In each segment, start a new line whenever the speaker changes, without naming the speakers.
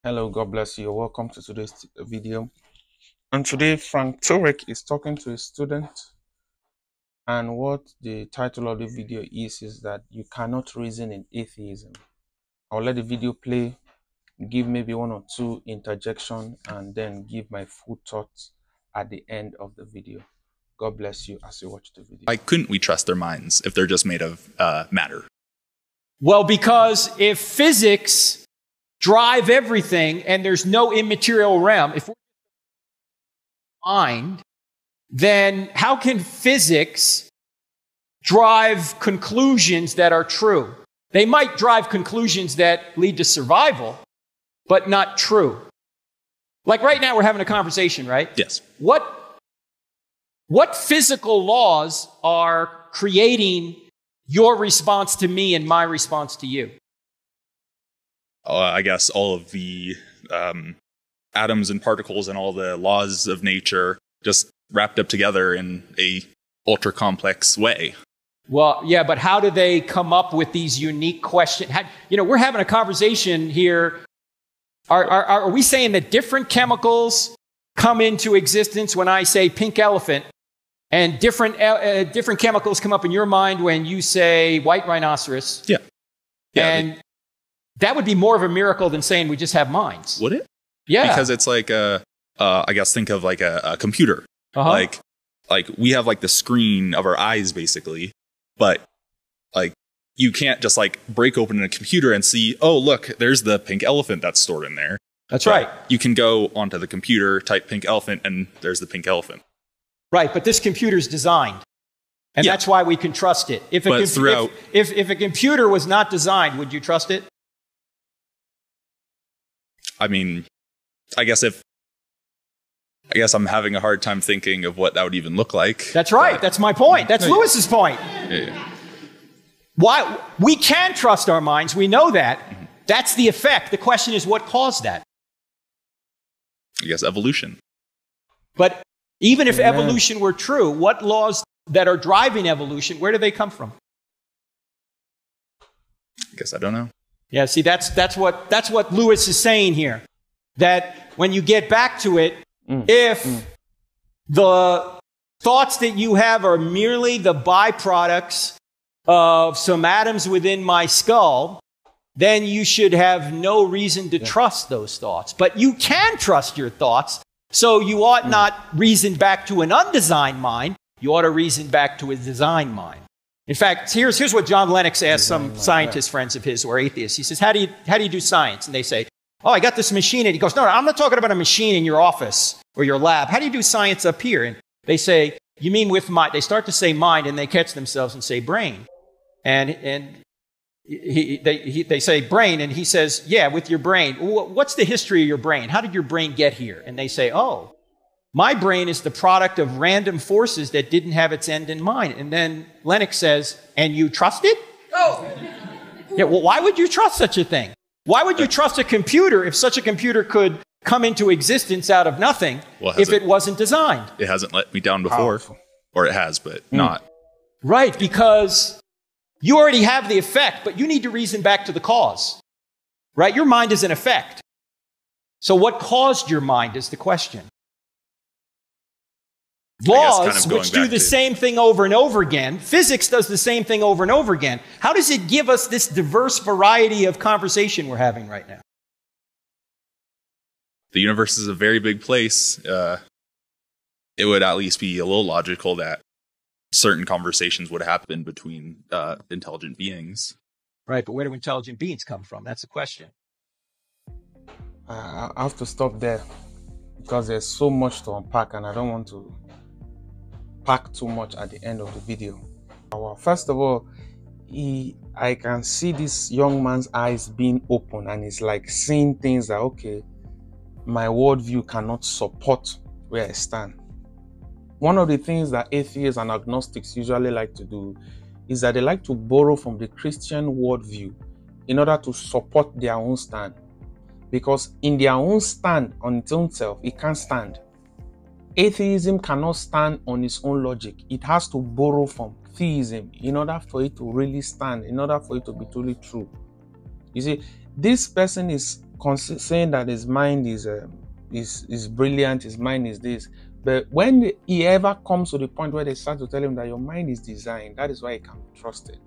Hello, God bless you. Welcome to today's video. And today, Frank Turek is talking to a student. And what the title of the video is that you cannot reason in atheism. I'll let the video play, give maybe one or two interjections, and then give my full thoughts at the end of the video. God bless you as you watch the video.
Why couldn't we trust their minds if they're just made of matter?
Well, because if physics drive everything and there's no immaterial realm, if we're mind, then how can physics drive conclusions that are true? They might drive conclusions that lead to survival, but not true. Like right now we're having a conversation, right?
Yes.
What physical laws are creating your response to me and my response to you?
I guess all of the atoms and particles and all the laws of nature just wrapped up together in a ultra complex way.
Well, yeah, but how do they come up with these unique questions? We're having a conversation here. Are we saying that different chemicals come into existence when I say pink elephant, and different chemicals come up in your mind when you say white rhinoceros?
Yeah.
And that would be more of a miracle than saying we just have minds.
Would it?
Yeah.
Because it's like I guess think of like a computer. Like we have like the screen of our eyes basically, but like you can't just like break open a computer and see, oh look, there's the pink elephant that's stored in there.
That's right.
You can go onto the computer, type pink elephant, and there's the pink elephant.
Right, but this computer's designed. And that's why we can trust it. If a computer was not designed, would you trust it?
I mean, I guess I'm having a hard time thinking of what that would even look like.
That's right. That's my point. That's Lewis's point.
Yeah.
Why we can trust our minds. We know that. Mm-hmm. That's the effect. The question is what caused that?
I guess evolution.
But even if evolution were true, what laws that are driving evolution, where do they come from?
I guess I don't know.
Yeah, see, that's what Lewis is saying here. That when you get back to it, if the thoughts that you have are merely the byproducts of some atoms within my skull, then you should have no reason to trust those thoughts. But you can trust your thoughts, so you ought not reason back to an undesigned mind. You ought to reason back to a designed mind. In fact, here's what John Lennox asked some scientist friends of his who are atheists. He says, how do you do science? And they say, oh, I got this machine. And he goes, no, I'm not talking about a machine in your office or your lab. How do you do science up here? And they say, you mean with mind? They start to say mind, and they catch themselves and say brain. And they say brain, and he says, yeah, with your brain. What's the history of your brain? How did your brain get here? And they say, oh, my brain is the product of random forces that didn't have its end in mind. And then Lennox says, and you trust it? Oh. Yeah, well, why would you trust such a thing? Why would you trust a computer if such a computer could come into existence out of nothing if it wasn't designed?
It hasn't let me down before. Or it has, but not.
Right, because you already have the effect, but you need to reason back to the cause. Right? Your mind is an effect. So what caused your mind is the question. Laws, which do the same thing over and over again, physics does the same thing over and over again. How does it give us this diverse variety of conversation we're having right now?
The universe is a very big place. It would at least be a little logical that certain conversations would happen between intelligent beings.
Right, but where do intelligent beings come from? That's the question.
I have to stop there because there's so much to unpack, and I don't want to pack too much at the end of the video. Well, first of all, I can see this young man's eyes being open, and it's like seeing things that, okay, my worldview cannot support where I stand. One of the things that atheists and agnostics usually like to do is that they like to borrow from the Christian worldview in order to support their own stand. Because in their own stand on its own self, it can't stand. Atheism cannot stand on its own logic. It has to borrow from theism in order for it to really stand, in order for it to be truly true. You see, this person is saying that his mind is brilliant, his mind is this. But when he ever comes to the point where they start to tell him that your mind is designed, that is why he can be trusted.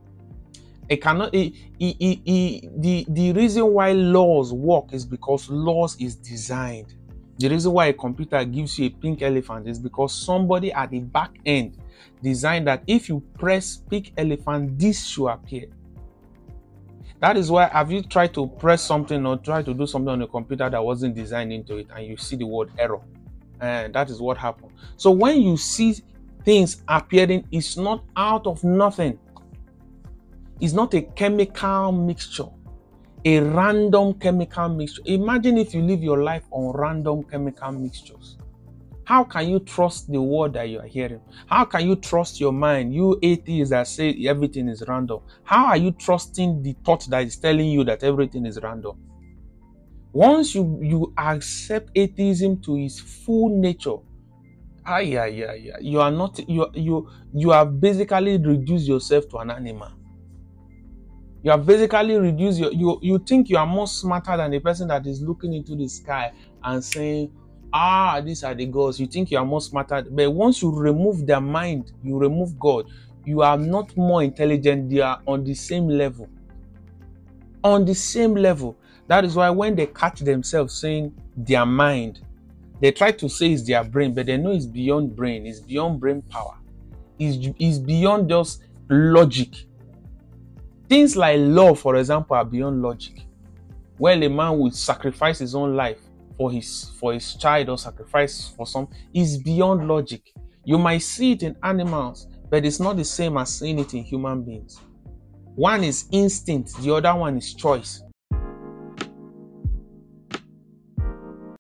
It cannot. The reason why laws work is because laws is designed. The reason why a computer gives you a pink elephant is because somebody at the back end designed that if you press pink elephant, this should appear. That is why, have you tried to press something or try to do something on a computer that wasn't designed into it and you see the word error? And that is what happened. So when you see things appearing, it's not out of nothing. It's not a chemical mixture, a random chemical mixture. Imagine if you live your life on random chemical mixtures. How can you trust the word that you are hearing? How can you trust your mind? You atheists that say everything is random. How are you trusting the thought that is telling you that everything is random? Once you accept atheism to its full nature, you are not, you have basically reduced yourself to an animal. You have basically reduced you think you are more smarter than the person that is looking into the sky and saying, these are the gods. You think you are more smarter, but once you remove their mind, you remove God, you are not more intelligent. They are on the same level. On the same level. That is why when they catch themselves saying their mind, they try to say it's their brain, but they know it's beyond brain. It's beyond brain power. It's beyond just logic. Things like love, for example, are beyond logic. When a man would sacrifice his own life for his child or sacrifice for some, is beyond logic. You might see it in animals, but it's not the same as seeing it in human beings. One is instinct, the other one is choice.